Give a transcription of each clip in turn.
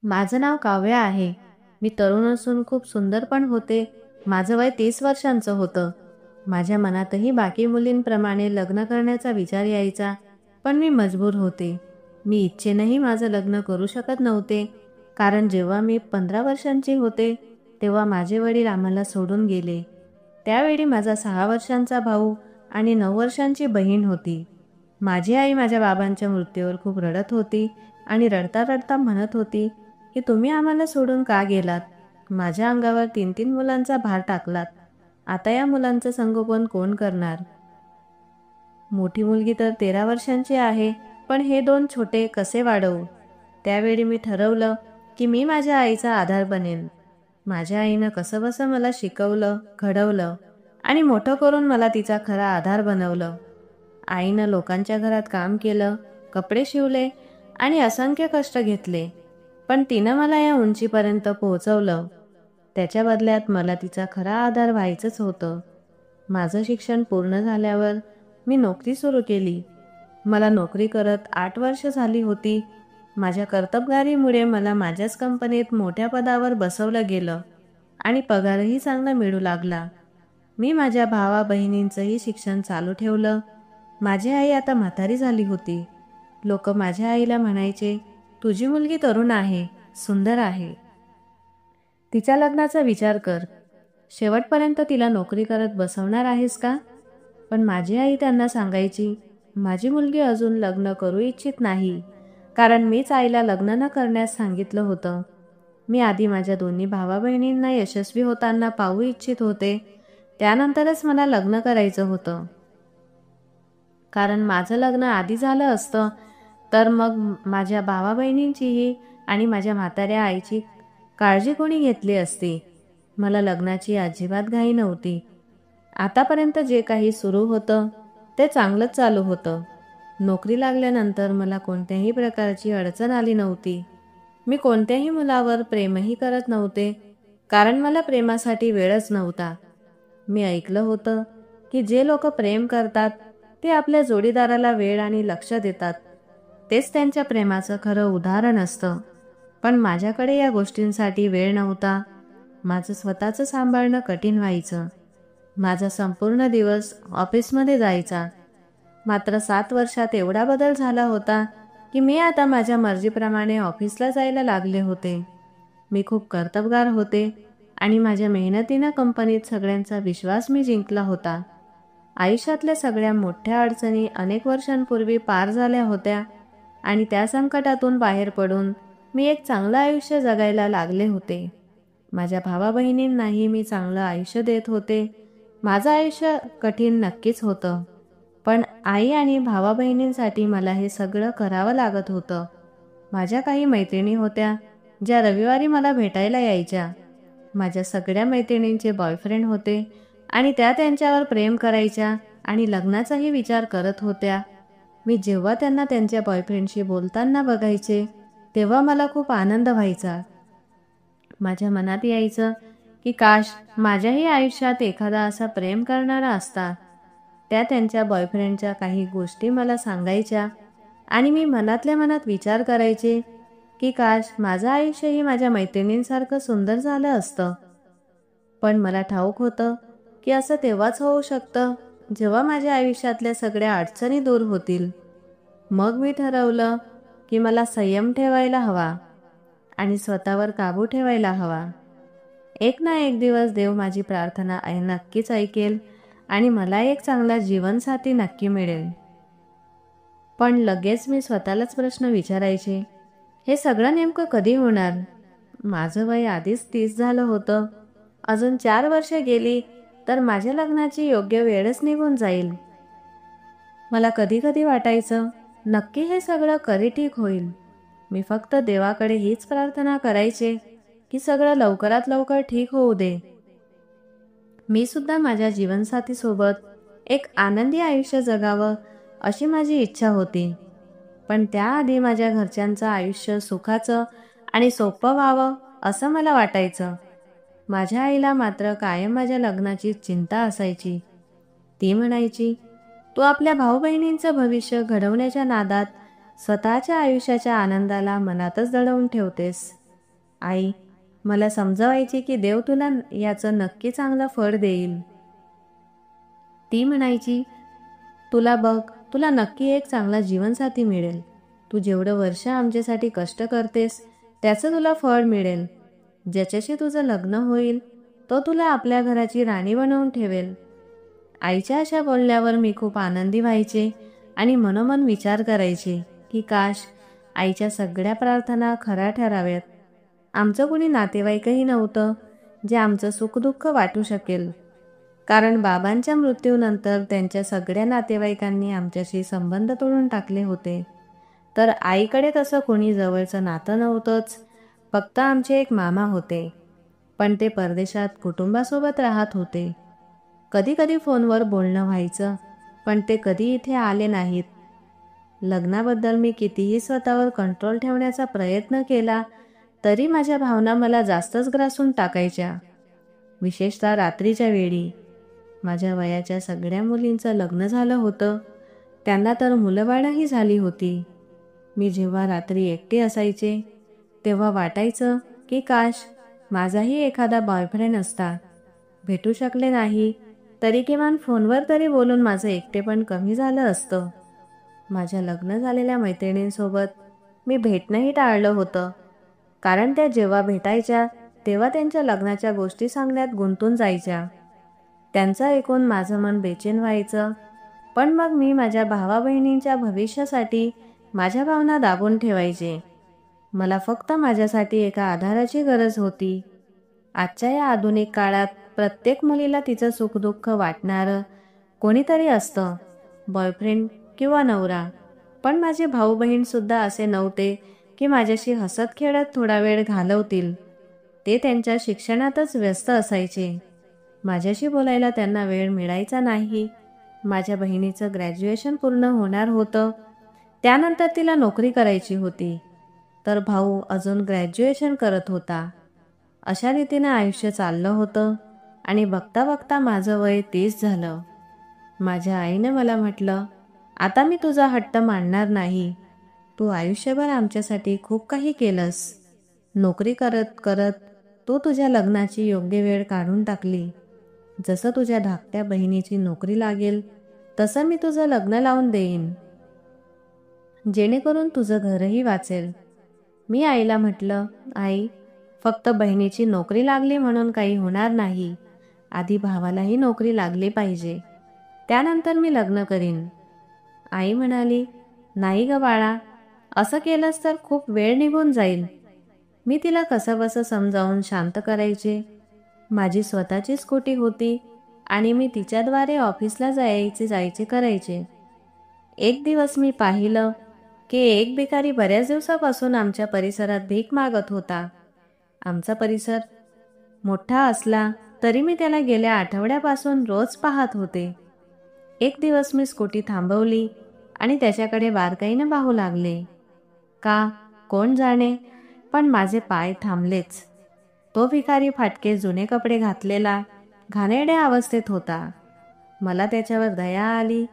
माझं नाव काव्या आहे. मी तरुण असून खूप सुंदर पण होते. माझं वय 30 वर्षांचं होतं. माझ्या मनातही बाकी मुलींप्रमाणे लग्न करण्याचा विचार यायचा, पण मी मजबूर होते. मी इच्छेनेही माझं लग्न करू शकत नव्हते, कारण जेव्हा मी 15 वर्षांची होते, तेव्हा माझे वडील आम्हाला सोडून गेले. त्यावेळी माझा 6 वर्षांचा भाऊ आणि 9 वर्षांची बहीण होती. माझी आई माझ्या बाबांच्या मृत्यूवर खूप रडत होती आणि रडता रडता म्हणत होती की तुम्ही आम्हाला सोडून का गेलात? माझ्या अंगावर 3-3 मुलांचा भार टाकलात. आता या मुलांचं संगोपन कोण करणार? मोठी मुलगी तर 13 वर्षांची आहे, पण हे 2 छोटे कसे वाढवू? त्यावेळी मी ठरवलं की मी माझ्या आईचा आधार बनेन. माझ्या आईनं कसंबसं मला शिकवलं, घडवलं आणि मोठं करून मला तिचा खरा आधार बनवलं. आईनं लोकांच्या घरात काम केलं, कपडे शिवले आणि असंख्य कष्ट घेतले. पण तिनं मला या उंचीपर्यंत पोहोचवलं. त्याच्या बदल्यात मला तिचा खरा आधार व्हायचंच होतं. माझं शिक्षण पूर्ण झाल्यावर मी नोकरी सुरू केली. मला नोकरी करत 8 वर्ष झाली होती. माझ्या कर्तबगारीमुळे मला माझ्याच कंपनीत मोठ्या पदावर बसवलं गेलं आणि पगारही चांगला मिळू लागला. मी माझ्या भावा बहिणींचंही शिक्षण चालू ठेवलं. माझी आई आता म्हातारी झाली होती. लोक माझ्या आईला म्हणायचे, तुझी मुलगी तरुण आहे, सुंदर आहे. तिच्या लग्नाचा विचार कर. शेवटपर्यंत तिला नोकरी करत बसवणार आहेस का? पण माझी आई त्यांना सांगायची, माझी मुलगी अजून लग्न करू इच्छित नाही, कारण मीच आईला लग्न न करण्यास सांगितलं होतं. मी आधी माझ्या दोन्ही भावा बहिणींना यशस्वी होताना पाहू इच्छित होते. त्यानंतरच मला लग्न करायचं होतं. कारण माझं लग्न आधी झालं असतं तर मग माझ्या भावा बहिणींचीही आणि माझ्या म्हाताऱ्या आईची काळजी कोणी घेतली असती. मला लग्नाची अजिबात घाई नव्हती. आतापर्यंत जे काही सुरू होतं ते चांगलंच चालू होतं. नोकरी लागल्यानंतर मला कोणत्याही प्रकारची अडचण आली नव्हती. मी कोणत्याही मुलावर प्रेमही करत नव्हते, कारण मला प्रेमासाठी वेळच नव्हता. मी ऐकलं होतं की जे लोक प्रेम करतात ते आपल्या जोडीदाराला वेळ आणि लक्ष देतात. तेच त्यांच्या प्रेमाचं खरं उदाहरण असतं. पण माझ्याकडे या गोष्टींसाठी वेळ नव्हता. माझं स्वतःचं सांभाळणं कठीण व्हायचं. माझा संपूर्ण दिवस ऑफिसमध्ये जायचा. मात्र 7 वर्षात एवढा बदल झाला होता की मी आता माझ्या मर्जीप्रमाणे ऑफिसला जायला लागले होते. मी खूप कर्तबगार होते आणि माझ्या मेहनतीनं कंपनीत सगळ्यांचा विश्वास मी जिंकला होता. आयुष्यातल्या सगळ्या मोठ्या अडचणी अनेक वर्षांपूर्वी पार झाल्या होत्या आणि त्या संकटातून बाहेर पडून मी एक चांगलं आयुष्य जगायला लागले होते. माझ्या भावा बहिणींनाही मी चांगलं आयुष्य देत होते. माझं आयुष्य कठीण नक्कीच होतं, पण आई आणि भावा बहिणींसाठी मला हे सगळं करावं लागत होतं. माझ्या काही मैत्रिणी होत्या ज्या रविवारी मला भेटायला यायच्या. माझ्या सगळ्या मैत्रिणींचे बॉयफ्रेंड होते आणि त्या त्यांच्यावर प्रेम करायच्या आणि लग्नाचाही विचार करत होत्या. मी जेव्हा त्यांना त्यांच्या बॉयफ्रेंडशी बोलताना बघायचे तेव्हा मला खूप आनंद व्हायचा. माझ्या मनात यायचं की काश माझ्याही आयुष्यात एखादा असा प्रेम करणारा असता. त्या त्यांच्या बॉयफ्रेंडच्या काही गोष्टी मला सांगायच्या आणि मी मनातल्या मनात विचार करायचे की काश माझं आयुष्यही माझ्या मैत्रिणींसारखं सुंदर झालं असतं. पण मला ठाऊक होतं की असं तेव्हाच होऊ शकतं जेव्हा माझ्या आयुष्यातल्या सगळ्या अडचणी दूर होतील. मग मी ठरवलं की मला संयम ठेवायला हवा आणि स्वतःवर काबू ठेवायला हवा. एक ना एक दिवस देव माझी प्रार्थना नक्कीच ऐकेल आणि मला एक चांगला जीवनसाथी नक्की मिळेल. पण लगेच मी स्वतःलाच प्रश्न विचारायचे, हे सगळं नेमकं कधी होणार? माझं वय आधीच 30 झालं होतं. अजून 4 वर्षे गेली तर माझ्या लग्नाची योग्य वेळच निघून जाईल. मला कधी कधी वाटायचं, नक्की हे सगळं कधी ठीक होईल. मी फक्त देवाकडे हीच प्रार्थना करायचे की सगळं लवकरात लवकर ठीक होऊ दे. मी सुद्धा माझ्या जीवनसाथीसोबत एक आनंदी आयुष्य जगावं अशी माझी इच्छा होती. पण त्याआधी माझ्या घरच्यांचं आयुष्य सुखाचं आणि सोपं व्हावं असं मला वाटायचं. माझ्या आईला मात्र कायम माझ्या लग्नाची चिंता असायची. ती म्हणायची, तू आपल्या भाऊ बहिणींचं भविष्य घडवण्याच्या नादात स्वतःच्या आयुष्याच्या आनंदाला मनातच दडवून ठेवतेस. आई मला समजावायची की देव तुला याचं नक्की चांगलं फळ देईल. ती म्हणायची, तुला बघ, तुला नक्की एक चांगला जीवनसाथी मिळेल. तू जेवढं वर्ष आमच्यासाठी कष्ट करतेस त्याचं तुला फळ मिळेल. ज्याच्याशी तुझं लग्न होईल तो तुला आपल्या घराची राणी बनवून ठेवेल. आईच्या अशा बोलल्यावर मी खूप आनंदी व्हायचे आणि मनोमन विचार करायचे की काश आईच्या सगळ्या प्रार्थना खऱ्या ठराव्यात. आमचं कुणी नातेवाईकही नव्हतं जे आमचं सुखदुःख वाटू शकेल, कारण बाबांच्या मृत्यूनंतर त्यांच्या सगळ्या नातेवाईकांनी आमच्याशी संबंध तोडून टाकले होते. तर आईकडे तसं कोणी जवळचं नातं नव्हतंच. फक्त आमचे एक मामा होते, पण ते परदेशात कुटुंबासोबत राहत होते. कधी कधी फोनवर बोलणं व्हायचं, पण ते कधी इथे आले नाहीत. लग्नाबद्दल मी कितीही स्वतःवर कंट्रोल ठेवण्याचा प्रयत्न केला तरी माझ्या भावना मला जास्तच ग्रासून टाकायच्या. विशेषतः रात्रीच्या वेळी. माझ्या वयाच्या सगळ्या मुलींचं लग्न झालं होतं, त्यांना तर मुलंबाळंही झाली होती. मी जेव्हा रात्री एकटी असायचे तेव्हा वाटायचं की काश माझाही एखादा बॉयफ्रेंड असता. भेटू शकले नाही तरी किमान फोनवर तरी बोलून माझं एकटेपण कमी झालं असतं. माझ्या लग्न झालेल्या मैत्रिणींसोबत मी भेटणंही टाळलं होतं, कारण त्या जेव्हा भेटायच्या तेव्हा त्यांच्या लग्नाच्या गोष्टी सांगण्यात गुंतून जायच्या. त्यांचं ऐकून माझं मन बेचैन व्हायचं, पण मग मी माझ्या भावा बहिणींच्या भविष्यासाठी माझ्या भावना दाबून ठेवायचे. मला फक्त माझ्यासाठी एका आधाराची गरज होती. आजच्या या आधुनिक काळात प्रत्येक मुलीला तिचं सुखदुःख वाटणारं कोणीतरी असतं, बॉयफ्रेंड किंवा नवरा. पण माझे भाऊ बहीणसुद्धा असे नव्हते की माझ्याशी हसत खेळत थोडा वेळ घालवतील. ते त्यांच्या शिक्षणातच व्यस्त असायचे. माझ्याशी बोलायला त्यांना वेळ मिळायचा नाही. माझ्या बहिणीचं ग्रॅज्युएशन पूर्ण होणार होतं, त्यानंतर तिला नोकरी करायची होती, तर भाऊ अजून ग्रॅज्युएशन करत होता. अशा रीतीनं आयुष्य चाललं होतं आणि बघता बघता माझं वय 30 झालं. माझ्या आईने मला म्हटलं, आता मी तुझा हट्ट मानणार नाही. तू आयुष्यभर आमच्यासाठी खूप काही केलंस. नोकरी करत करत तू तुझ्या लग्नाची योग्य वेळ काढून टाकली. जसं तुझ्या धाकट्या बहिणीची नोकरी लागेल तसं मी तुझं लग्न लावून देईन, जेणेकरून तुझं घरही वाचेल. मी आईला म्हटलं, आई, फक्त बहिणीची नोकरी लागली म्हणून काही होणार नाही. आधी भावालाही नोकरी लागली पाहिजे, त्यानंतर मी लग्न करीन. आई म्हणाली, नाही ग बाळा, असं केलंस तर खूप वेळ निघून जाईल. मी तिला कसंबसं समजावून शांत करायचे. माझी स्वतःची स्कूटी होती आणि मी तिच्याद्वारे ऑफिसला जायचे करायचे. एक दिवस मी पाहिलं की एक भिकारी बऱ्याच दिवसापासून आमच्या परिसरात भीक मागत होता. आमचा परिसर मोठा असला तरी मी त्याला गेल्या आठवड्यापासून रोज पाहत होते. एक दिवस मी स्कूटी थांबवली आणि त्याच्याकडे बारकाईनं पाहू लागले. का, कोण जाणे, पण माझे पाय थांबलेच. तो भिकारी फाटके जुने कपडे घातलेला, घाणेरड्या अवस्थेत होता. मला त्याच्यावर दया आली.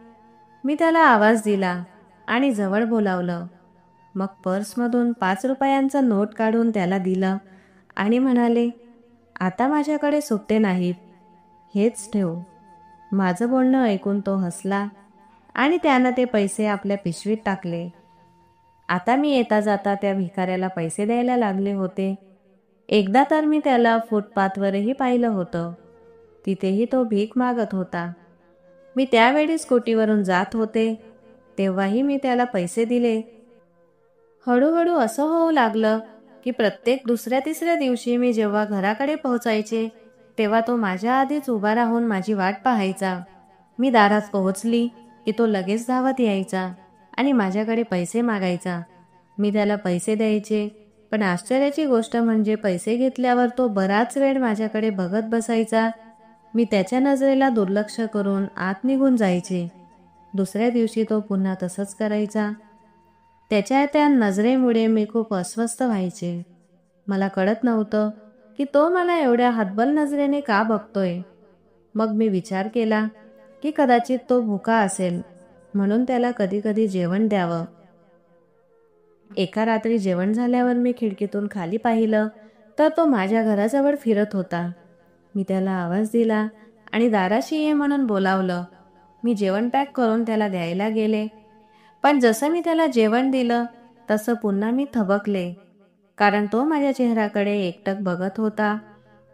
मी त्याला आवाज दिला आणि जवळ बोलावलं. मग पर्समधून 5 रुपयांचं नोट काढून त्याला दिलं आणि म्हणाले, आता माझ्याकडे सुट्टे नाहीत, हेच ठेव. माझं बोलणं ऐकून तो हसला आणि त्यानं ते पैसे आपल्या पिशवीत टाकले. आता मी येता जाता त्या भिकाऱ्याला पैसे द्यायला लागले होते. एकदा तर मी त्याला फुटपाथवरही पाहिलं होतं. तिथेही तो भीक मागत होता. मी त्यावेळी स्कूटीवरून जात होते, तेव्हाही मी त्याला पैसे दिले. हळूहळू असं होऊ लागलं की प्रत्येक दुसऱ्या तिसऱ्या दिवशी मी जेव्हा घराकडे पोहोचायचे तेव्हा तो माझ्या आधीच उभा राहून माझी वाट पाहायचा. मी दारात पोहोचली की तो लगेच धावत यायचा आणि माझ्याकडे पैसे मागायचा. मी त्याला पैसे द्यायचे, पण आश्चर्याची गोष्ट म्हणजे पैसे घेतल्यावर तो बराच वेळ माझ्याकडे बघत बसायचा. मी त्याच्या नजरेला दुर्लक्ष करून आत निघून जायचे. दुसऱ्या दिवशी तो पुन्हा तसंच करायचा. त्याच्या त्या नजरेमुळे मी खूप अस्वस्थ व्हायचे. मला कळत नव्हतं की तो मला एवढ्या हतबल नजरेने का बघतोय. मग मी विचार केला की कदाचित तो भुका असेल, म्हणून त्याला कधी कधी जेवण द्यावं. एका रात्री जेवण झाल्यावर मी खिडकीतून खाली पाहिलं तर तो माझ्या घराजवळ फिरत होता. मी त्याला आवाज दिला आणि दाराशी ये म्हणून बोलावलं. मी जेवण पॅक करून त्याला द्यायला गेले, पण जसं मी त्याला जेवण दिलं तसं पुन्हा मी थबकले, कारण तो माझ्या चेहऱ्याकडे एकटक बघत होता.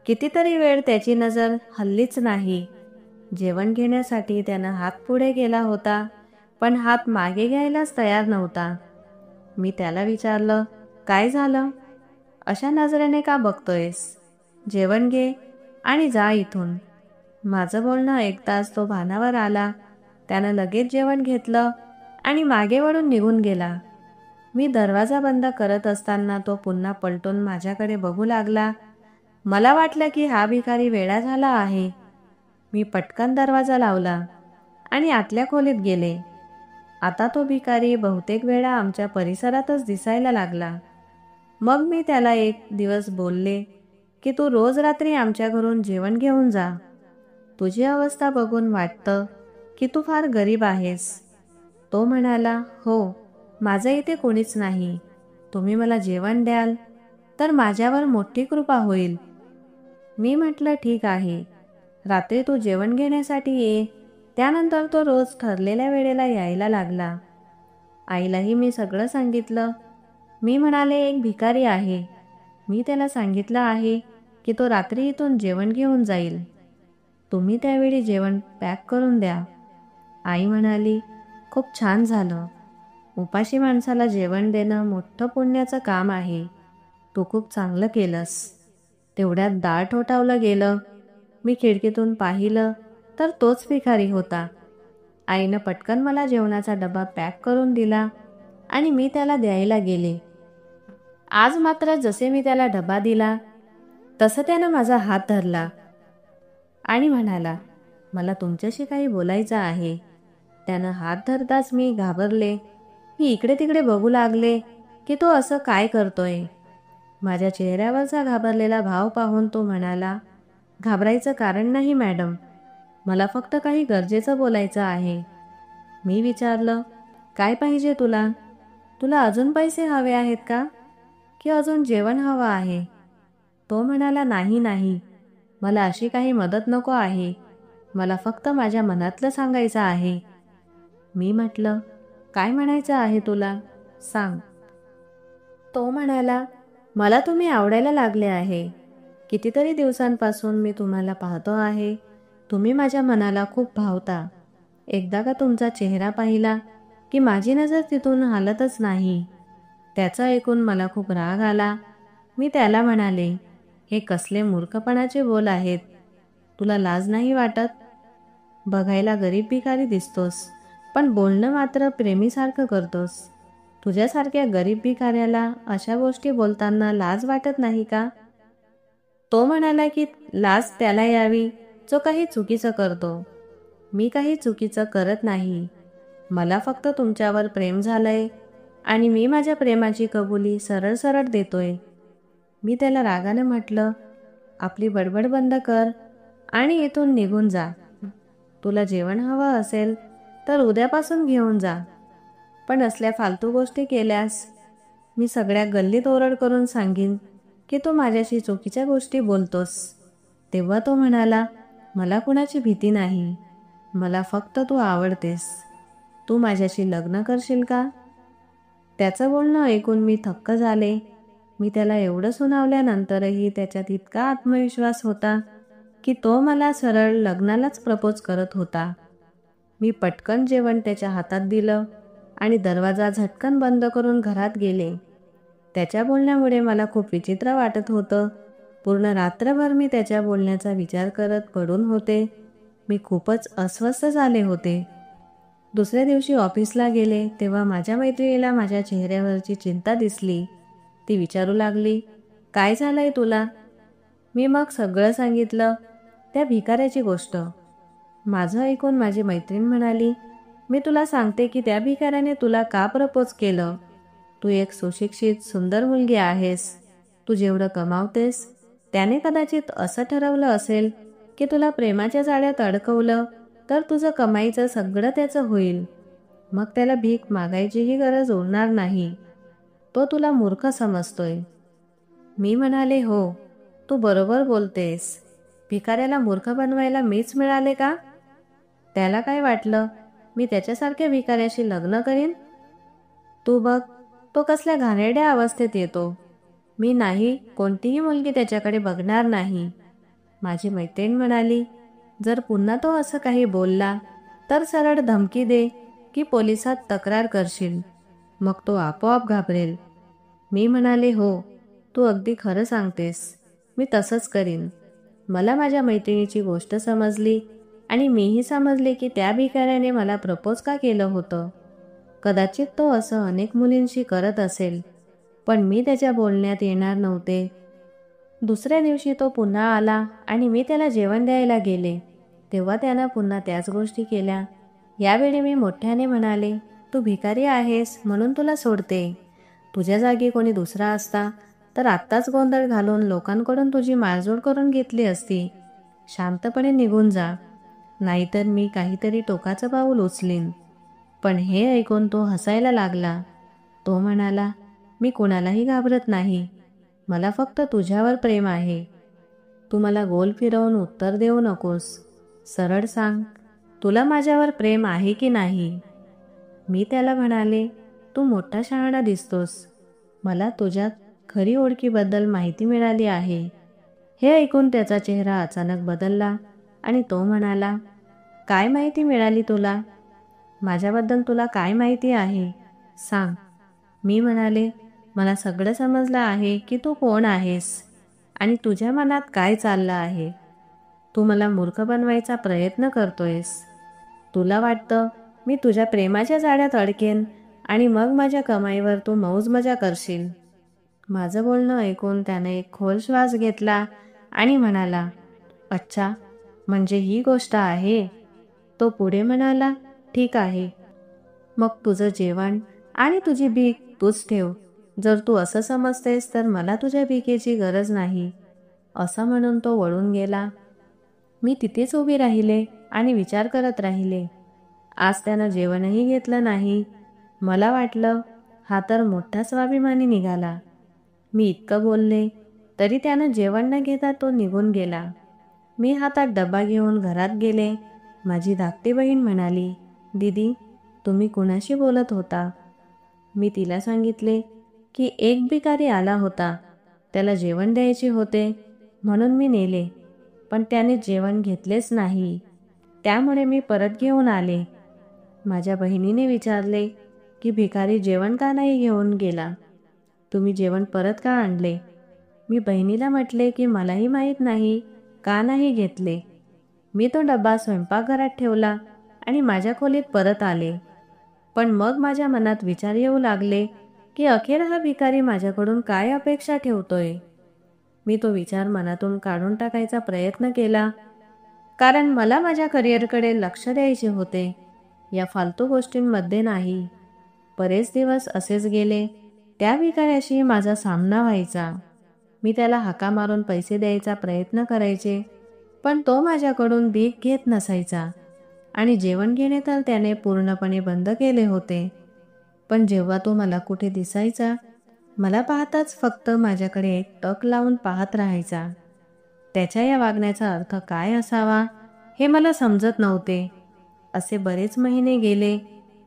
कितीतरी वेळ त्याची नजर हल्लीच नाही. जेवण घेण्यासाठी त्यानं हात पुढे केला होता, पण हात मागे घ्यायलाच तयार नव्हता. मी त्याला विचारलं, काय झालं? अशा नजरेने का बघतोयस? जेवण घे आणि जा इथून. माझं बोलणं ऐकताच तो भानावर आला. त्यानं लगेच जेवण घेतलं आणि मागे वळून निघून गेला. मी दरवाजा बंद करत असताना तो पुन्हा पलटून माझ्याकडे बघू लागला. मला वाटलं की हा भिकारी वेडा झाला आहे. मी पटकन दरवाजा लावला आणि आतल्या खोलीत गेले. आता तो भिकारी बहुतेक वेळा आमच्या परिसरातच दिसायला लागला. मग मी त्याला एक दिवस बोलले की तू रोज रात्री आमच्या घरून जेवण घेऊन जा. तुझी अवस्था बघून वाटतं की तू फार गरीब आहेस. तो म्हणाला, हो, माझं इथे कोणीच नाही. तुम्ही मला जेवण द्याल तर माझ्यावर मोठी कृपा होईल. मी म्हटलं, ठीक आहे, रात्री तू जेवण घेण्यासाठी ये. त्यानंतर तो रोज ठरलेल्या वेळेला यायला लागला. आईलाही मी सगळं सांगितलं. मी म्हणाले, एक भिकारी आहे. मी त्याला सांगितलं आहे की तो रात्री इथून जेवण घेऊन जाईल. तुम्ही त्यावेळी जेवण पॅक करून द्या. आई म्हणाली, खूप छान झालं. उपाशी माणसाला जेवण देणं मोठं पुण्याचं काम आहे. तू खूप चांगलं केलंस. तेवढ्यात दार ठोठावलं गेलं. मी खिडकीतून पाहिलं तर तोच भिकारी होता. आईनं पटकन मला जेवणाचा डबा पॅक करून दिला आणि मी त्याला द्यायला गेले. आज मात्र जसे मी त्याला डबा दिला तसं त्यानं माझा हात धरला आणि म्हणाला, मला तुमच्याशी काही बोलायचं आहे. त्यानं हात धरताच मी घाबरले. मी इकडे तिकडे बघू लागले की तो असं काय करतोय. माझ्या चेहऱ्यावरचा घाबरलेला भाव पाहून तो म्हणाला, घाबरायचं कारण नाही मॅडम, मला फक्त काही गरजेचं बोलायचं आहे. मी विचारलं, काय पाहिजे तुला? तुला अजून पैसे हवे आहेत का, की अजून जेवण हवं आहे? तो म्हणाला, नाही नाही, मला अशी काही मदत नको आहे. मला फक्त माझ्या मनातलं सांगायचं आहे. मी म्हटलं, काय म्हणायचं आहे तुला, सांग. तो म्हणाला, मला तुम्ही आवडायला लागले आहे. कितीतरी दिवसांपासून मी तुम्हाला पाहतो आहे. तुम्ही माझ्या मनाला खूप भावता. एकदा का तुमचा चेहरा पाहिला की माझी नजर तिथून हालतच नाही. त्याचं ऐकून मला खूप राग आला. मी त्याला म्हणाले, हे कसले मूर्खपणाचे बोल आहेत. तुला लाज नाही वाटत? बघायला गरीब भिकारी दिसतोस, पण बोलणं मात्र प्रेमीसारखं करतोस. तुझ्यासारख्या गरीब भिकाऱ्याला अशा गोष्टी बोलताना लाज वाटत नाही का? तो म्हणाला की लाज त्याला यावी जो काही चुकीचं करतो. मी काही चुकीचं करत नाही. मला फक्त तुमच्यावर प्रेम झालंय आणि मी माझ्या प्रेमाची कबुली सरळ सरळ देतोय. मी त्याला रागाने म्हटलं, आपली बडबड बंद कर आणि इथून निघून जा. तुला जेवण हवं असेल तर उद्यापासून घेऊन जा, पण असल्या फालतू गोष्टी केल्यास मी सगळ्या गल्लीत ओरड करून सांगीन की तू माझ्याशी चुकीच्या गोष्टी बोलतोस. तेव्हा तो म्हणाला, मला कुणाची भीती नाही. मला फक्त तू आवडतेस. तू माझ्याशी लग्न करशील का? त्याचं बोलणं ऐकून मी थक्क झाले. मी त्याला एवढं सुनावल्यानंतरही त्याच्यात इतका आत्मविश्वास होता की तो मला सरळ लग्नालाच प्रपोज करत होता. मी पटकन जेवण त्याच्या हातात दिलं आणि दरवाजा झटकन बंद करून घरात गेले. त्याच्या बोलण्यामुळे मला खूप विचित्र वाटत होतं. पूर्ण रात्रभर मी त्याच्या बोलण्याचा विचार करत पडून होते. मी खूपच अस्वस्थ झाले होते. दुसऱ्या दिवशी ऑफिसला गेले तेव्हा माझ्या मैत्रिणीला माझ्या चेहऱ्यावरची चिंता दिसली. ती विचारू लागली, काय झालंय तुला? मी मग सगळं सांगितलं, त्या भिकाऱ्याची गोष्ट. माझं ऐकून माझी मैत्रीण म्हणाली, मी तुला सांगते की त्या भिकाऱ्याने तुला का प्रपोज केलं. तू एक सुशिक्षित सुंदर मुलगी आहेस. तू जेवढं कमावतेस त्याने कदाचित असं ठरवलं असेल की तुला प्रेमाच्या जाळ्यात अडकवलं तर तुझं कमाईचं सगळं त्याचं होईल. मग त्याला भीक मागायचीही गरज उरणार नाही. तो तुला मूर्ख समजतोय. मी म्हणाले, हो, तू बरोबर बोलतेस. भिकाऱ्याला मूर्ख बनवायला मीच मिळाले का? त्याला काय वाटलं, मी त्याच्यासारख्या भिकाऱ्याशी लग्न करीन? तू बघ, तो कसल्या घाणेरड्या अवस्थेत येतो. मी नाही, कोणतीही मुलगी त्याच्याकडे बघणार नाही. माझी मैत्रीण म्हणाली, जर पुन्हा तो असं काही बोलला तर सरळ धमकी दे की पोलिसात तक्रार करशील. मग तो आपोआप घाबरेल. मी म्हणाले, हो, तू अगदी खरं सांगतेस. मी तसंच करीन. मला माझ्या मैत्रिणीची गोष्ट समजली आणि मीही समजले की त्या भिकाऱ्याने मला प्रपोज का केलं होतं. कदाचित तो असं अनेक मुलींशी करत असेल, पण मी त्याच्या बोलण्यात येणार नव्हते. दुसऱ्या दिवशी तो पुन्हा आला आणि मी त्याला जेवण द्यायला गेले, तेव्हा त्यानं पुन्हा त्याच गोष्टी केल्या. यावेळी मी मोठ्याने म्हणाले, तू भिकारी आहेस म्हणून तुला सोडते. तुझ्या जागी कोणी दुसरा असता तर आत्ताच गोंधळ घालून लोकांकडून तुझी मारझोड करून घेतली असती. शांतपणे निघून जा, नाहीतर मी काहीतरी टोकाचं पाऊल उचलीन. पण हे ऐकून तो हसायला लागला. तो म्हणाला, मी कोणालाही घाबरत नाही. मला फक्त तुझ्यावर प्रेम आहे. तू मला गोल फिरवून उत्तर देऊ नकोस. सरळ सांग, तुला माझ्यावर प्रेम आहे की नाही? मी त्याला म्हणाले, तू मोठा शहाणा दिसतोस. मला तुझ्यात खरी ओळखीबद्दल माहिती मिळाली आहे. हे ऐकून त्याचा चेहरा अचानक बदलला आणि तो म्हणाला, काय माहिती मिळाली तुला? माझ्याबद्दल तुला काय माहिती आहे? सांग. मी म्हणाले, मला सगळं समजलं आहे की तू कोण आहेस आणि तुझ्या मनात काय चाललं आहे. तू मला मूर्ख बनवायचा प्रयत्न करतोयस. तुला वाटतं मी तुझ्या प्रेमाच्या जाळ्यात अडकेन आणि मग माझ्या कमाईवर तू मौज मजा करशील. माझं बोलणं ऐकून त्याने एक खोल श्वास घेतला आणि म्हणाला, अच्छा, म्हणजे ही गोष्ट आहे. तो पुढे म्हणाला, ठीक आहे, मग तुझं जेवण आणि तुझी भीक तूच ठेव. जर तू असं समजतेस तर मला तुझ्या भीकेची गरज नाही. असं म्हणून तो वळून गेला. मी तिथेच उभी राहिले आणि विचार करत राहिले. आज त्यानं जेवणही घेतलं नाही. मला वाटलं, हा तर मोठा स्वाभिमानी निघाला. मी इतकं बोलले तरी त्यानं जेवण न घेता तो निघून गेला. मी हातात डबा घेऊन घरात गेले. माझी धाकटी बहीण म्हणाली, दीदी, तुम्ही कुणाशी बोलत होता? मी तिला सांगितले की एक भिकारी आला होता. त्याला जेवण द्यायचे होते म्हणून मी नेले, पण त्याने जेवण घेतलेच नाही. त्यामुळे मी परत घेऊन आले. माझ्या बहिणीने विचारले की भिकारी जेवण का नाही घेऊन गेला? तुम्ही जेवण परत का आणले? मी बहिणीला म्हटले की मलाही माहीत नाही, का नाही घेतले. मी तो डब्बा स्वयंपाकघरात ठेवला आणि माझ्या खोलीत परत आले. पण मग माझ्या मनात विचार येऊ लागले की अखेर हा भिकारी माझ्याकडून काय अपेक्षा ठेवतोय. मी तो विचार मनातून काढून टाकायचा प्रयत्न केला, कारण मला माझ्या करिअरकडे लक्ष द्यायचे होते, या फालतू गोष्टींमध्ये नाही. बरेच दिवस असेच गेले. त्या भिकाऱ्याशी माझा सामना व्हायचा. मी त्याला हाका मारून पैसे द्यायचा प्रयत्न करायचे, पण तो माझ्याकडून भीक घेत नसायचा आणि जेवण घेणे तर त्याने पूर्णपणे बंद केले होते. पण जेव्हा तो मला कुठे दिसायचा, मला पाहताच फक्त माझ्याकडे एक टक लावून पाहत राहायचा. त्याच्या या वागण्याचा अर्थ काय असावा हे मला समजत नव्हते. असे बरेच महिने गेले.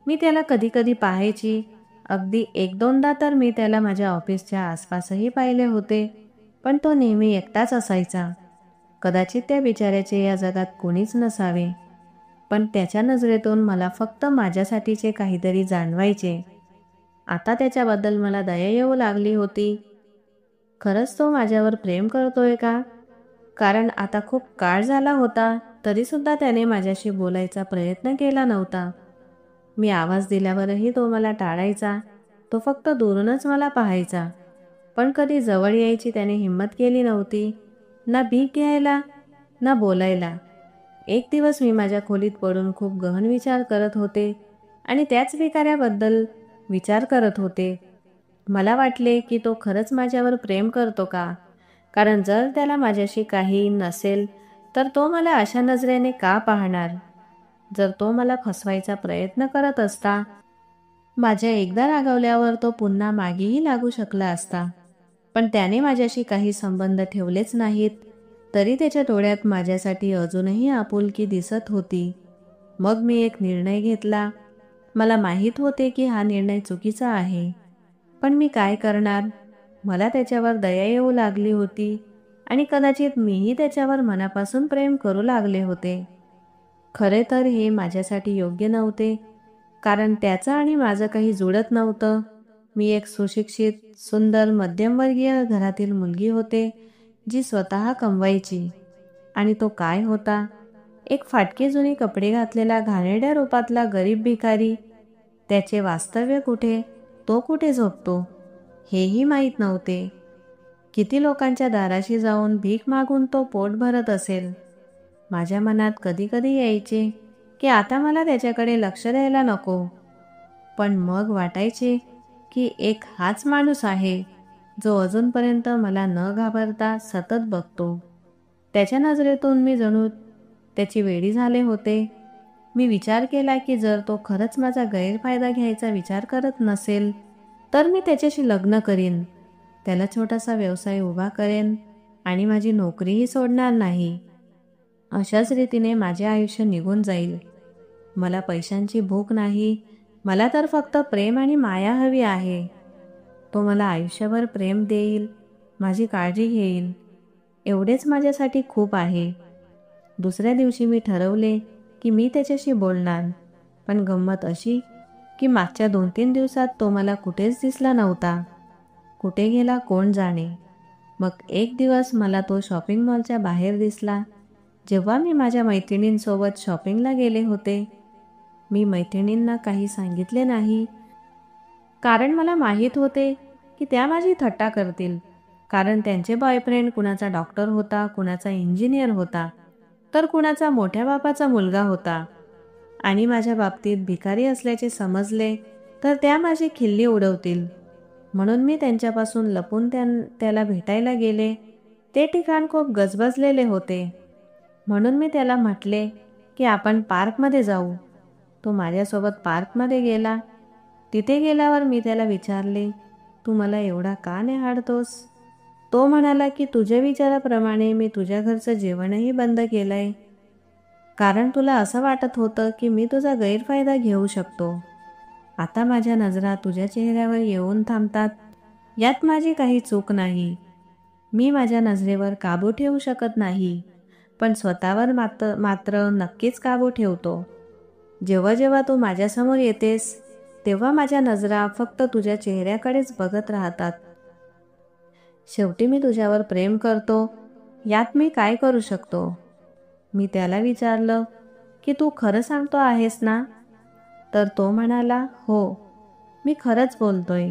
मी त्याला कधी कधी पाहायची. अगदी एक दोनदा तर मी त्याला माझ्या ऑफिसच्या आसपासही पाहिले होते, पण तो नेहमी एकटाच असायचा. कदाचित त्या बिचाऱ्याचे या जगात कोणीच नसावे, पण त्याच्या नजरेतून मला फक्त माझ्यासाठीचे काहीतरी जाणवायचे. आता त्याच्याबद्दल मला दया येऊ लागली होती. खरंच तो माझ्यावर प्रेम करतोय का? कारण आता खूप काळ झाला होता तरीसुद्धा त्याने माझ्याशी बोलायचा प्रयत्न केला नव्हता. मी आवाज दिल्यावरही तो मला टाळायचा. तो फक्त दुरूनच मला पाहायचा, पण कधी जवळ यायची त्याने हिंमत केली नव्हती, ना भीक घ्यायला ना बोलायला. एक दिवस मी माझ्या खोलीत पडून खूप गहन विचार करत होते आणि त्याच भिकाऱ्याबद्दल विचार करत होते. मला वाटले की तो खरंच माझ्यावर प्रेम करतो का? कारण जर त्याला माझ्याशी काही नसेल तर तो मला अशा नजरेने का पाहणार? जर तो मला फसवायचा प्रयत्न करत असता, माझ्या एकदा रागावल्यावर तो पुन्हा मागेही लागू शकला असता. पण त्याने माझ्याशी काही संबंध ठेवलेच नाहीत, तरी त्याच्या डोळ्यात माझ्यासाठी अजूनही आपुलकी दिसत होती. मग मी एक निर्णय घेतला. मला माहीत होते की हा निर्णय चुकीचा आहे, पण मी काय करणार? मला त्याच्यावर दया येऊ लागली होती आणि कदाचित मीही त्याच्यावर मनापासून प्रेम करू लागले होते. खरे तर हे माझ्यासाठी योग्य नव्हते, कारण त्याचं आणि माझं काही जुळत नव्हतं. मी एक सुशिक्षित, सुंदर, मध्यमवर्गीय घरातील मुलगी होते, जी स्वतः कमवायची. आणि तो काय होता? एक फाटके जुने कपडे घातलेला घाणेरड्या रूपातला गरीब भिकारी. त्याचे वास्तव्य कुठे, तो कुठे झोपतो, हेही माहीत नव्हते. किती लोकांच्या दाराशी जाऊन भीक मागून तो पोट भरत असेल. माझ्या मनात कधी कधी यायचे की आता मला त्याच्याकडे लक्ष द्यायला नको. पण मग वाटायचे की एक हाच माणूस आहे जो अजूनपर्यंत मला न घाबरता सतत बघतो. त्याच्या नजरेतून मी जणू त्याची वेडी झाले होते. मी विचार केला की जर तो खरंच माझा गैरफायदा घ्यायचा विचार करत नसेल तर मी त्याच्याशी लग्न करीन, त्याला छोटासा व्यवसाय उभा करेन आणि माझी नोकरीही सोडणार नाही. अशाच रीतीने माझे आयुष्य निघून जाईल. मला पैशांची भूक नाही, मला तर फक्त प्रेम आणि माया हवी आहे. तो मला आयुष्यभर प्रेम देईल, माझी काळजी घेईल, एवढेच माझ्यासाठी खूप आहे. दुसऱ्या दिवशी मी ठरवले की मी त्याच्याशी बोलणार. पण गंमत अशी की मागच्या 2-3 दिवसात तो मला कुठेच दिसला नव्हता. कुठे गेला कोण जाणे. मग एक दिवस मला तो शॉपिंग मॉलच्या बाहेर दिसला, जेव्हा मी माझ्या मैत्रिणींसोबत शॉपिंगला गेले होते. मी मैत्रिणींना काही सांगितले नाही, कारण मला माहीत होते की त्या माझी थट्टा करतील. कारण त्यांचे बॉयफ्रेंड कुणाचा डॉक्टर होता, कुणाचा इंजिनियर होता, तर कुणाचा मोठ्या बापाचा मुलगा होता. आणि माझ्या बाबतीत भिकारी असल्याचे समजले तर त्या माझी खिल्ली उडवतील. म्हणून मी त्यांच्यापासून लपून त्याला भेटायला गेले. ते ठिकाण खूप गजबजलेले होते. म्हणून मी त्याला म्हटले की आपण पार्कमध्ये जाऊ. तो माझ्यासोबत पार्कमध्ये गेला. तिथे गेल्यावर मी त्याला विचारले, तू मला एवढा का न्याहाळतोस? तो म्हणाला की तुझ्या विचाराप्रमाणे मी तुझ्या घरचं जेवणही बंद केलंय, कारण तुला असं वाटत होतं की मी तुझा गैरफायदा घेऊ शकतो. आता माझ्या नजरा तुझ्या चेहऱ्यावर येऊन थांबतात, यात माझी काही चूक नाही. मी माझ्या नजरेवर काबू ठेवू शकत नाही, पण स्वतःवर मात्र नक्कीच काबू ठेवतो. जेव्हा जेव्हा तू माझ्यासमोर येतेस तेव्हा माझ्या नजरा फक्त तुझ्या चेहऱ्याकडेच बघत राहतात. शेवटी मी तुझ्यावर प्रेम करतो, यात मी काय करू शकतो? मी त्याला विचारलं की तू खरं सांगतो आहेस ना? तर तो म्हणाला, हो, मी खरंच बोलतोय.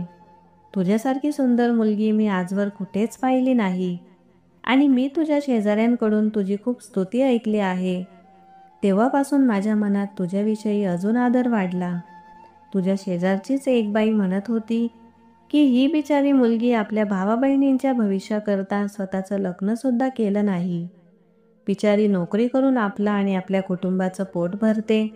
तुझ्यासारखी सुंदर मुलगी मी आजवर कुठेच पाहिली नाही आणि मी तुझ्या शेजाऱ्यांकडून तुझी खूप स्तुती ऐकली आहे. तेव्हापासून माझ्या मनात तुझ्याविषयी अजून आदर वाढला. तुझ्या शेजारचीच एक बाई म्हणत होती की ही बिचारी मुलगी आपल्या भावा बहिणींच्या भविष्याकरता स्वतःचं लग्नसुद्धा केलं नाही. बिचारी नोकरी करून आपला आणि आपल्या कुटुंबाचं पोट भरते.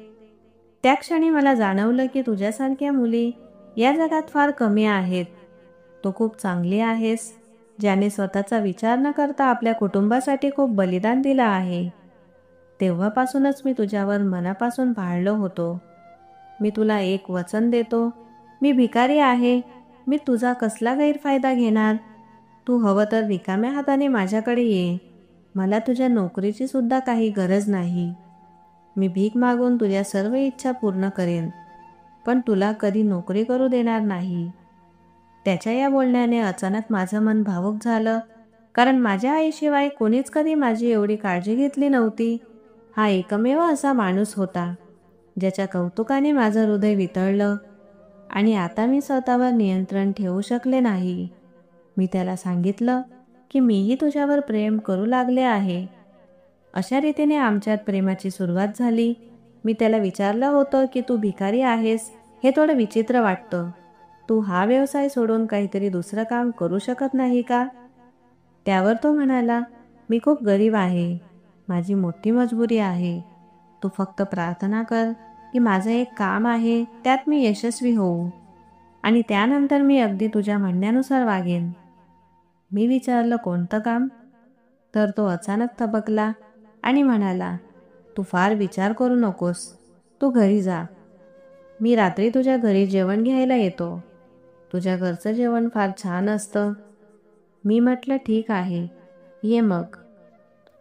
त्या क्षणी मला जाणवलं की तुझ्यासारख्या मुली या जगात फार कमी आहेत. तू खूप चांगली आहेस, ज्याने स्वतःचा विचार न करता आपल्या कुटुंबासाठी खूप बलिदान दिलं आहे. तेव्हापासूनच मी तुझ्यावर मनापासून भाळलो होतो. मी तुला एक वचन देतो, मी भिकारी आहे, मी तुझा कसला गैरफायदा घेणार? तू हवं तर रिकाम्या हाताने माझ्याकडे ये. मला तुझ्या नोकरीची सुद्धा काही गरज नाही. मी भीक मागून तुझ्या सर्व इच्छा पूर्ण करेन, पण तुला कधी नोकरी करू देणार नाही. त्याच्या या बोलण्याने अचानक माझं मन भावुक झालं, कारण माझ्या आईशिवाय कोणीच कधी माझी एवढी काळजी घेतली नव्हती. हा एकमेव असा माणूस होता ज्याच्या कौतुकाने माझं हृदय वितळलं आणि आता मी स्वतःवर नियंत्रण ठेवू शकले नाही. मी त्याला सांगितलं की मीही तुझ्यावर प्रेम करू लागले आहे. अशा रीतीने आमच्यात प्रेमाची सुरुवात झाली. मी त्याला विचारलं होतं की तू भिकारी आहेस हे थोडं विचित्र वाटतं. तू हा व्यवसाय सोडून काहीतरी दुसरं काम करू शकत नाही का? त्यावर तो म्हणाला, मी खूप गरीब आहे, माझी मोठी मजबुरी आहे. तू फक्त प्रार्थना कर की माझं एक काम आहे, त्यात मी यशस्वी होऊ आणि त्यानंतर मी अगदी तुझ्या म्हणण्यानुसार वागेन. मी विचारलं, कोणतं काम? तर तो अचानक थबकला आणि म्हणाला, तू फार विचार करू नकोस, तू घरी जा. मी रात्री तुझ्या घरी जेवण घ्यायला येतो. तुझ्या घरचं जेवण फार छान असतं. मी म्हटलं, ठीक आहे, ये मग.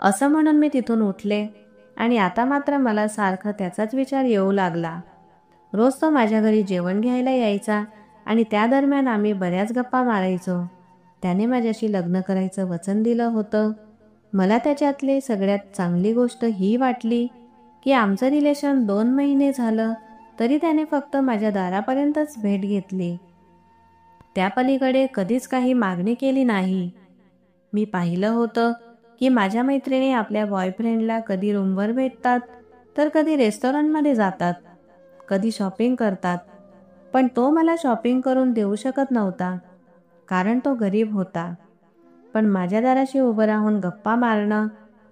असं म्हणून मी तिथून उठले आणि आता मात्र मला सारखा त्याचाच विचार येऊ लागला. रोज तो माझ्या घरी जेवण घ्यायला यायचा आणि त्या दरम्यान आम्ही बऱ्याच गप्पा मारायचो. त्याने माझ्याशी लग्न करायचं वचन दिलं होतं. मला त्याच्यातली सगळ्यात चांगली गोष्ट ही वाटली की आमचं रिलेशन 2 महिने झालं तरी त्याने फक्त माझ्या दारापर्यंतच भेट घेतली. त्या पलीकडे कधीच काही मागणी केली नाही. मी पाहिलं होतं की माझ्या मैत्रिणी आपल्या बॉयफ्रेंडला कधी रूमवर भेटतात, तर कधी रेस्टॉरंटमध्ये जातात, कधी शॉपिंग करतात. पण तो मला शॉपिंग करून देऊ शकत नव्हता, कारण तो गरीब होता. पण माझ्या दाराशी उभं राहून गप्पा मारणं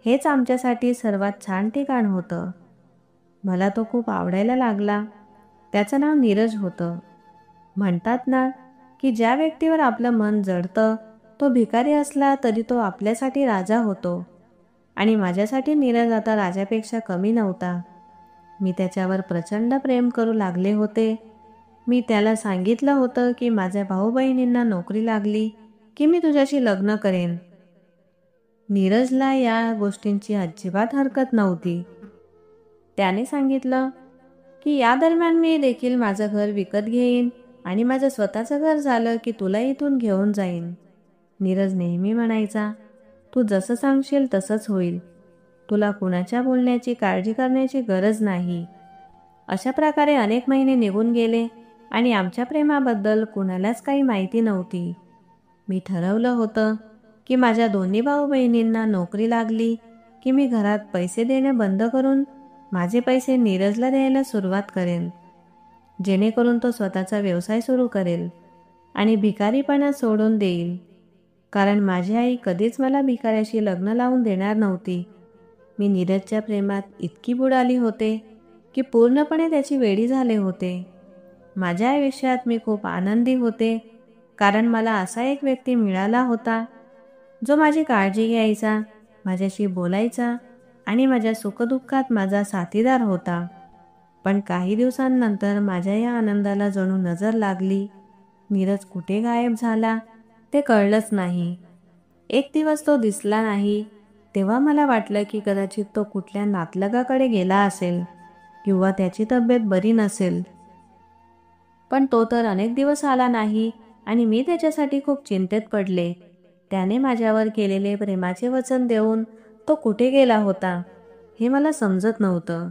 हेच आमच्यासाठी सर्वात छान ठिकाण होतं. मला तो खूप आवडायला लागला. त्याचं नाव नीरज होतं. म्हणतात ना की ज्या व्यक्तीवर आपलं मन जडतं तो भिकारी असला तरी तो आपल्यासाठी राजा होतो. आणि माझ्यासाठी नीरज आता राजापेक्षा कमी नव्हता. मी त्याच्यावर प्रचंड प्रेम करू लागले होते. मी त्याला सांगितलं होतं की माझ्या भाऊ बहिणींना नोकरी लागली की मी तुझ्याशी लग्न करेन. नीरजला या गोष्टींची अजिबात हरकत नव्हती. त्याने सांगितलं की या दरम्यान मी देखील माझं घर विकत घेईन आणि माझं स्वतःचं घर झालं की तुला इथून घेऊन जाईन. नीरज नेहमी म्हणायचा, तू जसं सांगशील तसंच होईल. तुला कुणाच्या बोलण्याची काळजी करण्याची गरज नाही. अशा प्रकारे अनेक महिने निघून गेले आणि आमच्या प्रेमाबद्दल कुणालाच काही माहिती नव्हती. मी ठरवलं होतं की माझ्या दोन्ही भाऊ बहिणींना नोकरी लागली की मी घरात पैसे देणं बंद करून माझे पैसे नीरजला द्यायला सुरुवात करेन, जेणेकरून तो स्वतःचा व्यवसाय सुरू करेल आणि भिकारीपणा सोडून देईल. कारण माझी आई कधीच मला भिकाऱ्याशी लग्न लावून देणार नव्हती. मी नीरजच्या प्रेमात इतकी बुडाली होते की पूर्णपणे त्याची वेडी झाले होते. माझ्या आयुष्यात मी खूप आनंदी होते, कारण मला असा एक व्यक्ती मिळाला होता जो माझी काळजी घ्यायचा, माझ्याशी बोलायचा आणि माझ्या सुखदुःखात माझा साथीदार होता. पण काही दिवसांनंतर माझ्या या आनंदाला जणू नजर लागली. नीरज कुठे गायब झाला ते कळलंच नाही. एक दिवस तो दिसला नाही तेव्हा मला वाटलं की कदाचित तो कुठल्या नातलगाकडे गेला असेल किंवा त्याची तब्येत बरी नसेल. पण तो तर अनेक दिवस आला नाही आणि मी त्याच्यासाठी खूप चिंतेत पडले. त्याने माझ्यावर केलेले प्रेमाचे वचन देऊन तो कुठे गेला होता हे मला समजत नव्हतं.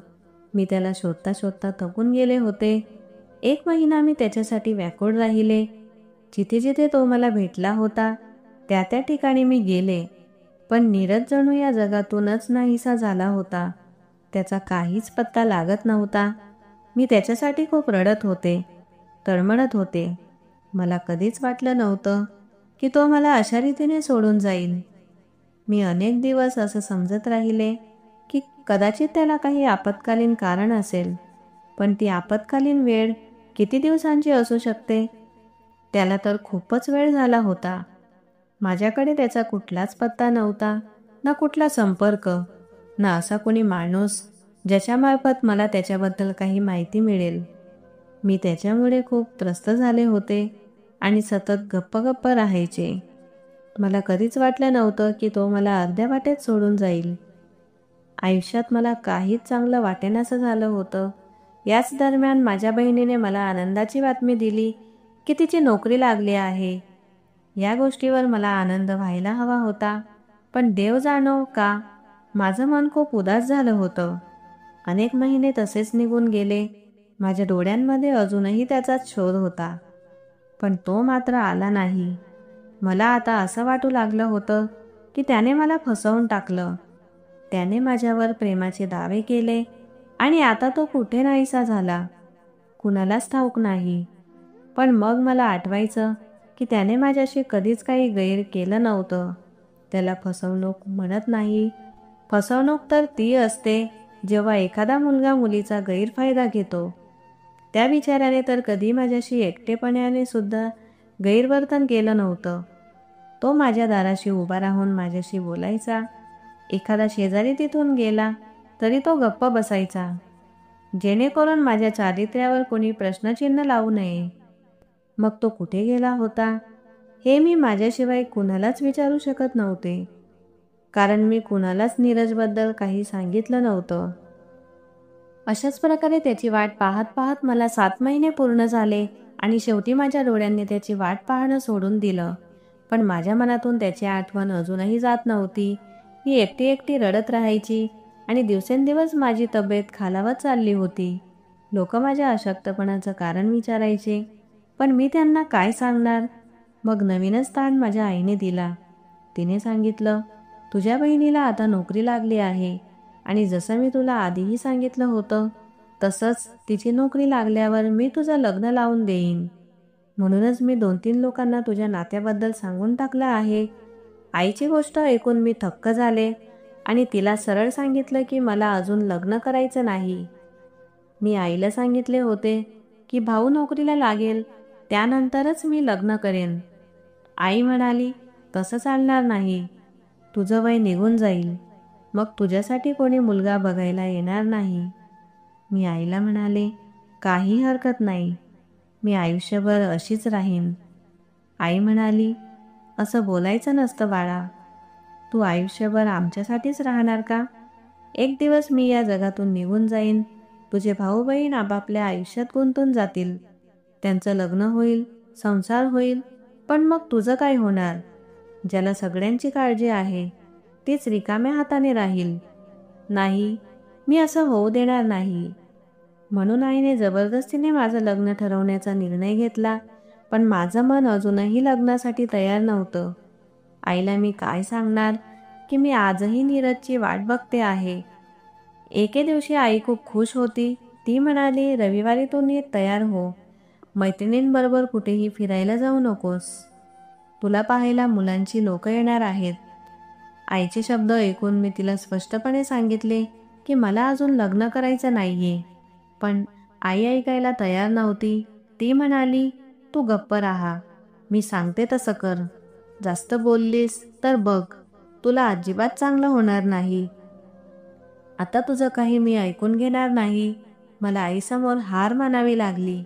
मी त्याला शोधता शोधता थकून गेले होते. 1 महिना मी त्याच्यासाठी व्याकुळ राहिले. जिथे जिथे तो मला भेटला होता त्या त्या ठिकाणी मी गेले. पण नीरज जणू या जगातूनच नाहीसा झाला होता. त्याचा काहीच पत्ता लागत नव्हता. मी त्याच्यासाठी खूप रडत होते, तळमळत होते. मला कधीच वाटलं नव्हतं की तो मला अशा रीतीने सोडून जाईल. मी अनेक दिवस असं समजत राहिले की कदाचित त्याला काही आपत्कालीन कारण असेल. पण ती आपत्कालीन वेळ किती दिवसांची असू शकते? त्याला तर खूपच वेळ झाला होता. माझ्याकडे त्याचा कुठलाच पत्ता नव्हता, ना कुठला संपर्क, ना असा कोणी माणूस ज्याच्यामार्फत मला त्याच्याबद्दल काही माहिती मिळेल. मी त्याच्यामुळे खूप त्रस्त झाले होते आणि सतत गप्प राहायचे. मला कधीच वाटलं नव्हतं की तो मला अर्ध्या वाटेत सोडून जाईल. आयुष्यात मला काहीच चांगलं वाटेनासं झालं होतं. याच दरम्यान माझ्या बहिणीने मला आनंदाची बातमी दिली की तिची नोकरी लागली आहे. या गोष्टीवर मला आनंद व्हायला हवा होता, पण देव जाणो का माझं मन खूप उदास झालं होतं. अनेक महिने तसेच निघून गेले. माझ्या डोळ्यांमध्ये अजूनही त्याचाच शोध होता, पण तो मात्र आला नाही. मला आता असं वाटू लागलं होतं की त्याने मला फसवून टाकलं. त्याने माझ्यावर प्रेमाचे दावे केले आणि आता तो कुठे नाहीसा झाला, कुणालाच ठाऊक नाही. पण मग मला आठवायचं की त्याने माझ्याशी कधीच काही गैर केलं नव्हतं. त्याला फसवणूक म्हणत नाही. फसवणूक तर ती असते जेव्हा एखादा मुलगा मुलीचा गैरफायदा घेतो. त्या बिचाऱ्याने तर कधी माझ्याशी एकटेपणाने सुद्धा गैरवर्तन केलं नव्हतं. तो माझ्या दाराशी उभा राहून माझ्याशी बोलायचा. एखादा शेजारी तिथून गेला तरी तो गप्प बसायचा, जेणेकरून माझ्या चारित्र्यावर कोणी प्रश्नचिन्ह लावू नये. मग तो कुठे गेला होता हे मी माझ्याशिवाय कुणालाच विचारू शकत नव्हते, कारण मी कुणालाच नीरजबद्दल काही सांगितलं नव्हतं. अशाच प्रकारे त्याची वाट पाहत पाहत मला 7 महिने पूर्ण झाले आणि शेवटी माझ्या डोळ्यांनी त्याची वाट पाहणं सोडून दिलं. पण माझ्या मनातून त्याची आठवण अजूनही जात नव्हती. मी एकटी एकटी रडत राहायची आणि दिवसेंदिवस माझी तब्येत खालावत चालली होती. लोक माझ्या अशक्तपणाचं कारण विचारायचे, पण मी त्यांना काय सांगणार? मग नवीनच ताण माझ्या आईने दिला. तिने सांगितलं, तुझ्या बहिणीला आता नोकरी लागली आहे आणि जसं मी तुला आधीही सांगितलं होतं तसंच तिची नोकरी लागल्यावर मी तुझं लग्न लावून देईन. म्हणूनच मी 2-3 लोकांना तुझ्या नात्याबद्दल सांगून टाकलं आहे. आईची गोष्ट ऐकून मी थक्क झाले आणि तिला सरळ सांगितलं की मला अजून लग्न करायचं नाही. मी आईला सांगितले होते की भाऊ नोकरीला लागेल त्यानंतरच मी लग्न करेन. आई म्हणाली, तसं चालणार नाही. तुझं वय निघून जाईल, मग तुझ्यासाठी कोणी मुलगा बघायला येणार नाही. मी आईला म्हणाले, काही हरकत नाही, मी आयुष्यभर अशीच राहीन. आई म्हणाली, असं बोलायचं नसतं बाळा. तू आयुष्यभर आमच्यासाठीच राहणार का? एक दिवस मी या जगातून निघून जाईन. तुझे भाऊ बहीण आपापल्या आयुष्यात गुंतून जातील. त्यांचं लग्न होईल, संसार होईल, पण मग तुझं काय होणार? ज्याला सगळ्यांची काळजी आहे तीच रिकाम्या हाताने राहील. नाही, मी असं होऊ देणार नाही. म्हणून आईने जबरदस्तीने माझं लग्न ठरवण्याचा निर्णय घेतला, पण माझं मन अजूनही लग्नासाठी तयार नव्हतं. आईला मी काय सांगणार की मी आजही नीरजची वाट बघते आहे. एके दिवशी आई खूप खुश होती. ती म्हणाली, रविवारी तू नीट तयार हो. मैत्रिणींबरोबर कुठेही फिरायला जाऊ नकोस. तुला पाहायला मुलांची लोक येणार आहेत. आईचे शब्द ऐकून मी तिला स्पष्टपणे सांगितले की मला अजून लग्न करायचं नाहीये. पण आई ऐकायला तयार नव्हती. ती म्हणाली, तू गप्प राहा, मी सांगते तसं कर. जास्त बोललीस तर बघ, तुला अजिबात चांगलं होणार नाही. आता तुझं काही मी ऐकून घेणार नाही. मला आईसमोर हार मानावी लागली.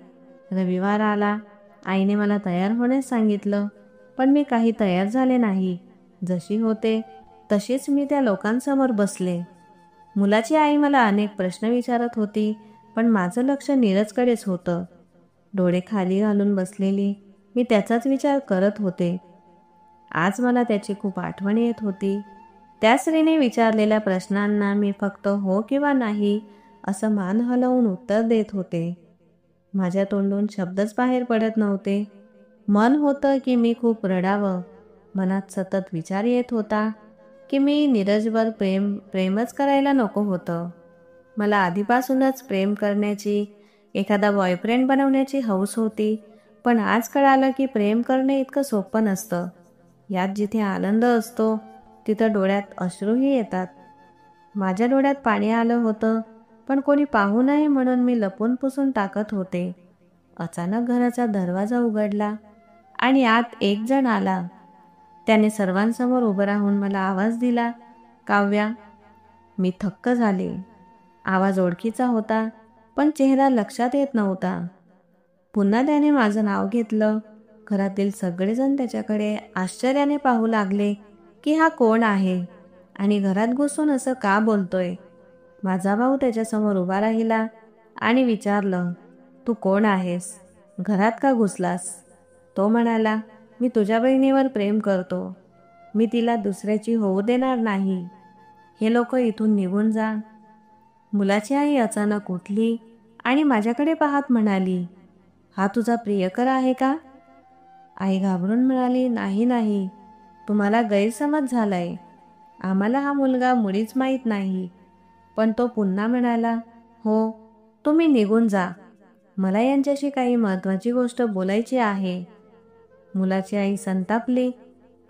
रविवार आला. आईने मला तयार होण्यास सांगितलं, पण मी काही तयार झाले नाही. जशी होते तशीच मी त्या लोकांसमोर बसले. मुलाची आई मला अनेक प्रश्न विचारत होती, पण माझं लक्ष नीरजकडेच होतं. डोळे खाली घालून बसलेली मी त्याचाच विचार करत होते. आज मला त्याची खूप आठवण येत होती. त्या स्त्रीने विचारलेल्या प्रश्नांना मी फक्त हो किंवा नाही असं मान हलवून उत्तर देत होते. माझ्या तोंडून शब्दच बाहेर पडत नव्हते. मन होतं की मी खूप रडावं. मनात सतत विचार येत होता की मी नीरजवर प्रेमच करायला नको होतं. मला आधीपासूनच प्रेम करण्याची, एखादा बॉयफ्रेंड बनवण्याची हौस होती. पण आज कळालं की प्रेम करणे इतकं सोपं नसतं. यात जिथे आनंद असतो तिथं डोळ्यात अश्रूही येतात. माझ्या डोळ्यात पाणी आलं होतं, पण कोणी पाहू नये म्हणून मी लपून पुसून टाकत होते. अचानक घराचा दरवाजा उघडला आणि आत एक जण आला. त्याने सर्वांसमोर उभं राहून मला आवाज दिला, काव्या. मी थक्क झाले. आवाज ओळखीचा होता, पण चेहरा लक्षात येत नव्हता. पुन्हा त्याने माझं नाव घेतलं. घरातील सगळेजण त्याच्याकडे आश्चर्याने पाहू लागले की हा कोण आहे आणि घरात घुसून असं का बोलतोय. माझा भाऊ त्याच्यासमोर उभा राहिला आणि विचारलं, तू कोण आहेस? घरात का घुसलास? तो म्हणाला, मी तुझ्या बहिणीवर प्रेम करतो. मी तिला दुसऱ्याची होऊ देणार नाही. हे लोक इथून निघून जा. मुलाची आई अचानक उठली आणि माझ्याकडे पाहत म्हणाली, हा तुझा प्रियकर आहे का? आई घाबरून म्हणाली, नाही नाही, तुम्हाला गैरसमज झालाय. आम्हाला हा मुलगा मुळीच माहीत नाही. पण तो पुन्हा म्हणाला, हो, तुम्ही निघून जा. मला यांच्याशी काही महत्त्वाची गोष्ट बोलायची आहे. मुलाची आई संतापली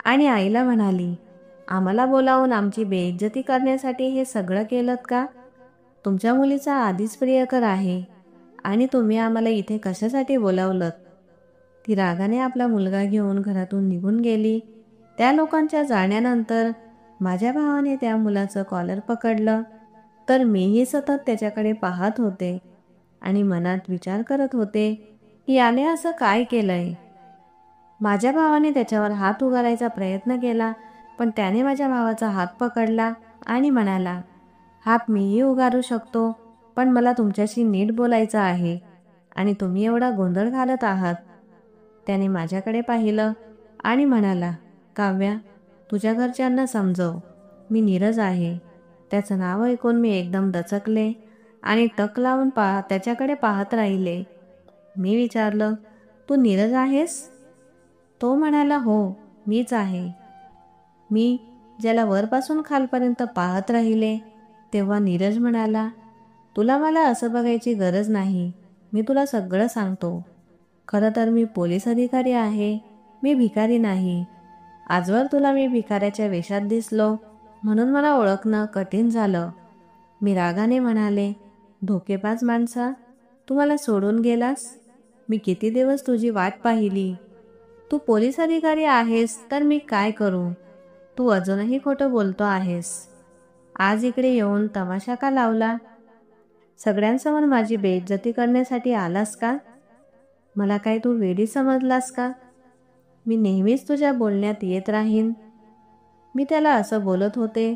आणि आईला म्हणाली, आम्हाला बोलावून आमची बेइज्जती करण्यासाठी हे सगळं केलंत का? तुमच्या मुलीचा आधीच प्रियकर आहे आणि तुम्ही आम्हाला इथे कशासाठी बोलावलंत? ती रागाने आपला मुलगा घेऊन घरातून निघून गेली. त्या लोकांच्या जाण्यानंतर माझ्या भावाने त्या मुलाचं कॉलर पकडलं, तर मीही सतत त्याच्याकडे पाहत होते आणि मनात विचार करत होते की याने असं काय केलंय. माझ्या भावाने त्याच्यावर हात उगारायचा प्रयत्न केला, पण त्याने माझ्या भावाचा हात पकडला आणि म्हणाला, हात मीही उगारू शकतो, पण मला तुमच्याशी नीट बोलायचं आहे आणि तुम्ही एवढा गोंधळ घालत आहात. त्याने माझ्याकडे पाहिलं आणि म्हणाला, काव्या, तुझ्या घरच्यांना समजव, मी नीरज आहे. त्याचं नाव ऐकून मी एकदम दचकले आणि टक लावून त्याच्याकडे पाहत राहिले. मी विचारलं, तू नीरज आहेस? तो म्हणाला, हो, मीच आहे. मी ज्याला वरपासून खालपर्यंत पाहत राहिले तेव्हा नीरज म्हणाला, तुला मला असं बघायची गरज नाही, मी तुला सगळं सांगतो. खरं तर मी पोलीस अधिकारी आहे, मी भिकारी नाही. आजवर तुला मी भिकाऱ्याच्या वेशात दिसलो म्हणून मला ओळखणं कठीण झालं. मी रागाने म्हणाले, धोकेबाज माणसा, तू मला सोडून गेलास? मी किती दिवस तुझी वाट पाहिली. तू पोलीस अधिकारी आहेस तर मी काय करू? तू अजूनही खोटं बोलतो आहेस. आज इकडे येऊन तमाशा का लावला? सगळ्यांसमोर माझी बेइज्जती करण्यासाठी आलास का? मला काय तू वेडी समजलास का? मी नेहमीच तुझ्या बोलण्यात येत राहीन. मी त्याला असं बोलत होते.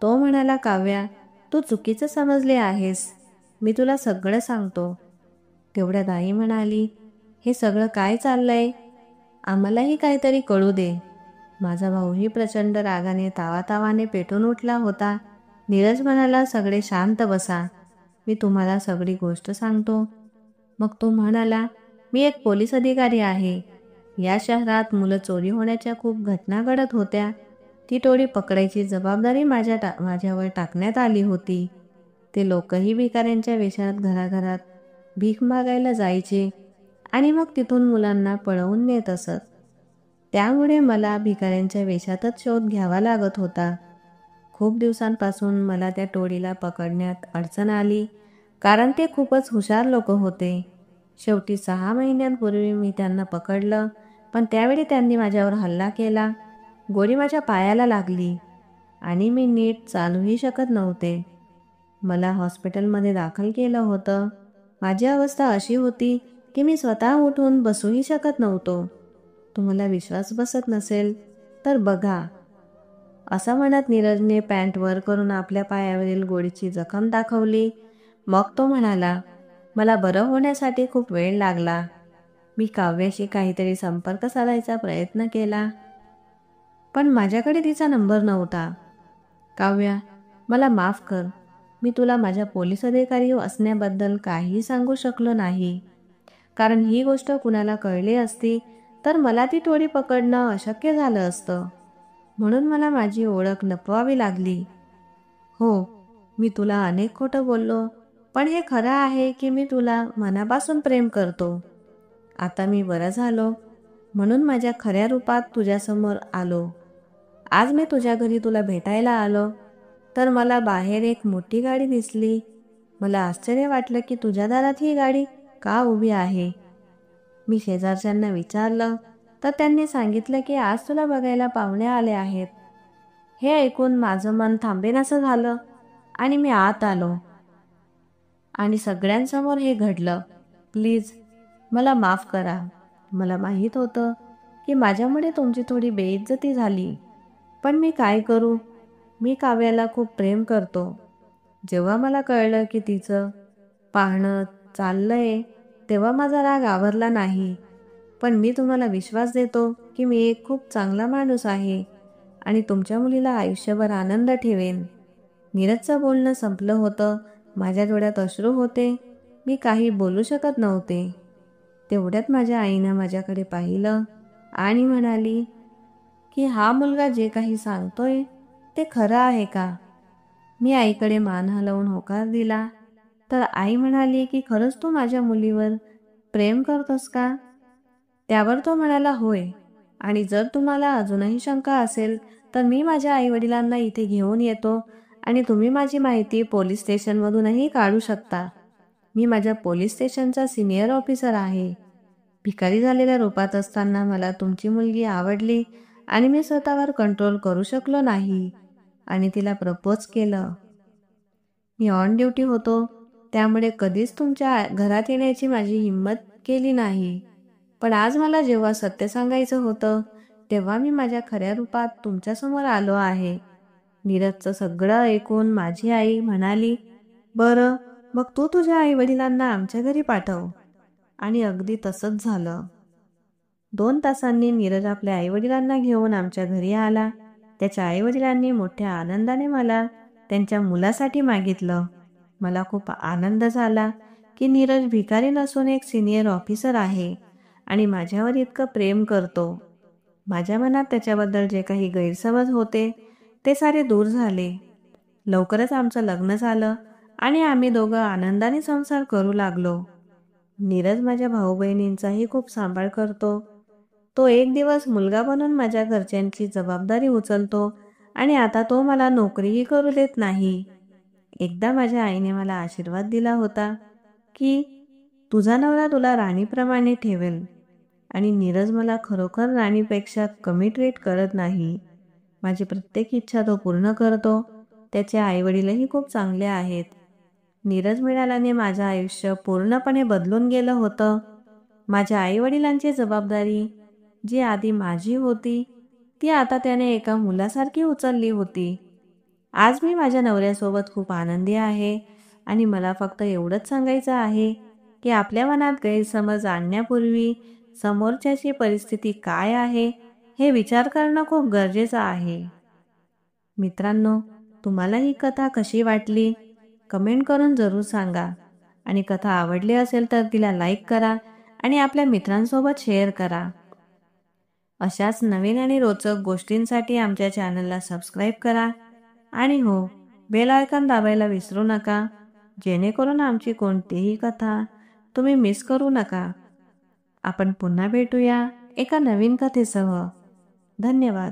तो म्हणाला, काव्या, तू चुकीचं समजले आहेस, मी तुला सगळं सांगतो. तेवढ्यात आई म्हणाली, हे सगळं काय चाललंय? आम्हालाही काहीतरी कळू दे. माझा भाऊही प्रचंड रागाने तावातावाने पेटून उठला होता. नीरज म्हणाला, सगळे शांत बसा, मी तुम्हाला सगळी गोष्ट सांगतो. मग तो म्हणाला, मी एक पोलीस अधिकारी आहे. या शहरात मुलं चोरी होण्याच्या खूप घटना घडत होत्या. ती टोळी पकडायची जबाबदारी माझ्यावर टाकण्यात आली होती. ते लोकही भिकाऱ्यांच्या वेशात घराघरात भीक मागायला जायचे आणि मग तिथून मुलांना पळवून नेत असत. त्यामुळे मला भिकाऱ्यांच्या वेशातच शोध घ्यावा लागत होता. खूप दिवसांपासून मला त्या टोळीला पकडण्यात अडचण आली, कारण ते खूपच हुशार लोक होते. शेवटी 6 महिन्यांपूर्वी मी त्यांना पकडलं, पण त्यावेळी त्यांनी माझ्यावर हल्ला केला. गोळी माझ्या पायाला लागली आणि मी नीट चालूही शकत नव्हते. मला हॉस्पिटलमध्ये दाखल केलं होतं. माझी अवस्था अशी होती की मी स्वतः उठून बसूही शकत नव्हतो. तुम्हाला विश्वास बसत नसेल तर बघा. असं म्हणत नीरजने पॅन्ट वर करून आपल्या पायावरील गोळीची जखम दाखवली. मग तो म्हणाला, मला बरं होण्यासाठी खूप वेळ लागला. मी काव्याशी काहीतरी संपर्क साधायचा प्रयत्न केला, पण माझ्याकडे तिचा नंबर नव्हता. काव्या, मला माफ कर. मी तुला माझ्या पोलीस अधिकारी असण्याबद्दल काहीही सांगू शकलो नाही, कारण ही गोष्ट कुणाला कळली असती तर मला ती टोळी पकडणं अशक्य झालं असतं. म्हणून मला माझी ओळख लपवावी लागली. हो, मी तुला अनेक खोटं बोललो, पण हे खरं आहे की मी तुला मनापासून प्रेम करतो. आता मी बरं झालो म्हणून माझ्या खऱ्या रूपात तुझ्यासमोर आलो. आज मी तुझ्या घरी तुला भेटायला आलो तर मला बाहेर एक मोठी गाडी दिसली. मला आश्चर्य वाटलं की तुझ्या दारात ही गाडी का उभी आहे. मी शेजारच्यांना विचारलं तर त्यांनी सांगितलं की आज तुला बघायला पाहुणे आले आहेत. हे ऐकून माझं मन थांबेनासं झालं आणि मी आत आलो आणि सगळ्यांसमोर हे घडलं. प्लीज मला माफ करा. मला माहीत होतं की माझ्यामुळे तुमची थोडी बेइज्जती झाली, पण मी काय करू? मी काव्याला खूप प्रेम करतो. जेव्हा मला कळलं की तिचं पाहणं चाललंय तेव्हा माझा राग आवरला नाही. पण मी तुम्हाला विश्वास देतो की मी एक खूप चांगला माणूस आहे आणि तुमच्या मुलीला आयुष्यभर आनंद ठेवेन. नीरजचं बोलणं संपलं होतं. माझ्या डोळ्यात अश्रू होते. मी काही बोलू शकत नव्हते. तेवढ्यात माझ्या आईनं माझ्याकडे पाहिलं आणि म्हणाली की हा मुलगा जे काही सांगतोय ते खरं आहे का? मी आईकडे मान हलवून होकार दिला. तर आई म्हणाली की खरंच तू माझ्या मुलीवर प्रेम करतोस का? त्यावर तो म्हणाला, होय, आणि जर तुम्हाला अजूनही शंका असेल तर मी माझ्या आईवडिलांना इथे घेऊन येतो आणि तुम्ही माझी माहिती पोलीस स्टेशनमधूनही काढू शकता. मी माझ्या पोलीस स्टेशनचा सिनियर ऑफिसर आहे. भिकारी झालेल्या रूपात असताना मला तुमची मुलगी आवडली आणि मी स्वतःवर कंट्रोल करू शकलो नाही आणि तिला प्रपोज केलं. मी ऑन ड्युटी होतो, त्यामुळे कधीच तुमच्या घरात येण्याची माझी हिंमत केली नाही. पण आज मला जेव्हा सत्य सांगायचं होतं, तेव्हा मी माझ्या खऱ्या रूपात तुमच्यासमोर आलो आहे. नीरजचं सगळं ऐकून माझी आई म्हणाली, "बरं, मग तू तुझ्या आईवडिलांना आमच्या घरी पाठव." आणि अगदी तसंच झालं. 2 तासांनी नीरज आपल्या आईवडिलांना घेऊन आमच्या घरी आला. त्याच्या आईवडिलांनी मोठ्या आनंदाने मला त्यांच्या मुलासाठी मागितलं. मला खूप आनंद झाला की नीरज भिकारी नसून एक सिनियर ऑफिसर आहे आणि माझ्यावर इतकं प्रेम करतो. माझ्या मनात त्याच्याबद्दल जे काही गैरसमज होते ते सारे दूर झाले. लवकरच आमचं लग्न झालं आणि आम्ही दोघं आनंदाने संसार करू लागलो. नीरज माझ्या भाऊ बहिणींचाही खूप सांभाळ करतो. तो एक दिवस मुलगा बनून माझ्या घरच्यांची जबाबदारी उचलतो आणि आता तो मला नोकरीही करू देत नाही. एकदा माझ्या आईने मला आशीर्वाद दिला होता की तुझा नवरा तुला राणीप्रमाणे ठेवेल आणि नीरज मला खरोखर राणीपेक्षा कमी ट्रीट करत नाही. माझी प्रत्येक इच्छा तो पूर्ण करतो. त्याचे आईवडीलही खूप चांगले आहेत. नीरज मिळाल्याने माझं आयुष्य पूर्णपणे बदलून गेलं होतं. माझ्या आईवडिलांची जबाबदारी जी आधी माझी होती, ती आता त्याने एका मुलासारखी उचलली होती. आज मी माझ्या नवऱ्यासोबत खूप आनंदी आहे आणि मला फक्त एवढंच सांगायचं आहे की आपल्या मनात गैरसमज आणण्यापूर्वी समोरच्याची परिस्थिती काय आहे हे विचार करणं खूप गरजेचं आहे. मित्रांनो, तुम्हाला ही कथा कशी वाटली? कमेंट करून जरूर सांगा आणि कथा आवडली असेल तर तिला लाईक करा आणि आपल्या मित्रांसोबत शेअर करा. अशाच नवीन आणि रोचक गोष्टींसाठी आमच्या चॅनलला सबस्क्राईब करा आणि हो, बेल आयकॉन दाबायला विसरू नका, जेणेकरून आमची कोणतीही कथा तुम्ही मिस करू नका. आपण पुन्हा भेटूया एका नवीन कथेसह. धन्यवाद.